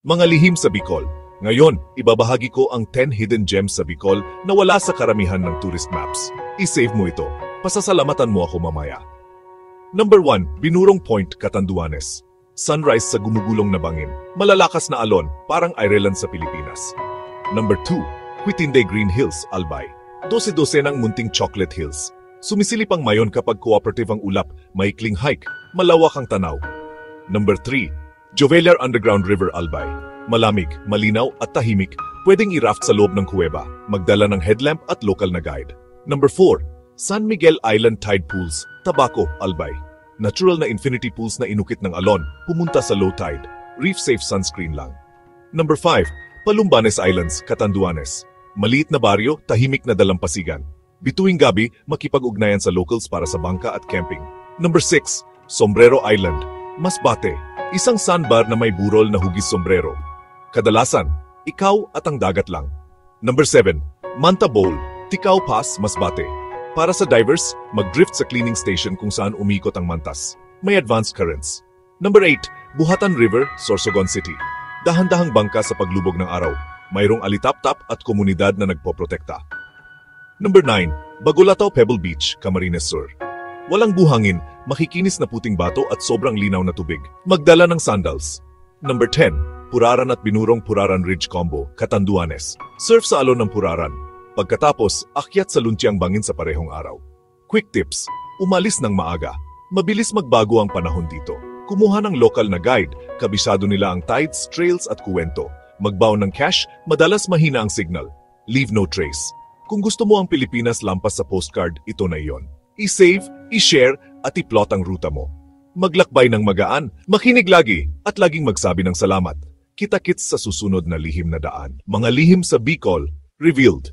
Mga lihim sa Bicol. Ngayon, ibabahagi ko ang 10 hidden gems sa Bicol na wala sa karamihan ng tourist maps. I-save mo ito. Pasasalamatan mo ako mamaya. Number 1, Binurong Point, Catanduanes. Sunrise sa gumugulong na bangin. Malalakas na alon, parang Ireland sa Pilipinas. Number 2, Quitinde Green Hills, Albay. 12-12 ng munting chocolate hills. Sumisilip ang mayon kapag cooperative ang ulap, maikling hike, malawak ang tanaw. Number 3, Jovellar Underground River, Albay. Malamig, malinaw at tahimik, pwedeng i-raft sa loob ng kuweba, magdala ng headlamp at local na guide. Number 4, San Miguel Island Tide Pools, Tabaco, Albay. Natural na infinity pools na inukit ng alon, pumunta sa low tide. Reef-safe sunscreen lang. Number 5, Palumbanes Islands, Catanduanes. Maliit na baryo, tahimik na dalampasigan. Bituing gabi, makipag-ugnayan sa locals para sa bangka at camping. Number 6, Sombrero Island, Masbate. Isang sandbar na may burol na hugis sombrero. Kadalasan, ikaw at ang dagat lang. Number 7, Manta Bowl, Ticao Pass, Masbate. Para sa divers, mag-drift sa cleaning station kung saan umikot ang mantas. May advanced currents. Number 8, Buhatan River, Sorsogon City. Dahan-dahang bangka sa paglubog ng araw. Mayroong alitap-tap at komunidad na nagpoprotekta. Number 9, Bagulataw Pebble Beach, Camarines Sur. Walang buhangin, makikinis na puting bato at sobrang linaw na tubig. Magdala ng sandals. Number 10, Puraran at Binurong Puraran Ridge Combo, Catanduanes. Surf sa alon ng Puraran. Pagkatapos, akyat sa luntiang bangin sa parehong araw. Quick tips, umalis ng maaga. Mabilis magbago ang panahon dito. Kumuha ng local na guide, kabisado nila ang tides, trails at kuwento. Magbaon ng cash, madalas mahina ang signal. Leave no trace. Kung gusto mo ang Pilipinas lampas sa postcard, ito na iyon. I-save, i-share, at i-plot ang ruta mo. Maglakbay ng magaan, makinig lagi, at laging magsabi ng salamat. Kita-kits sa susunod na lihim na daan. Mga lihim sa Bicol, revealed.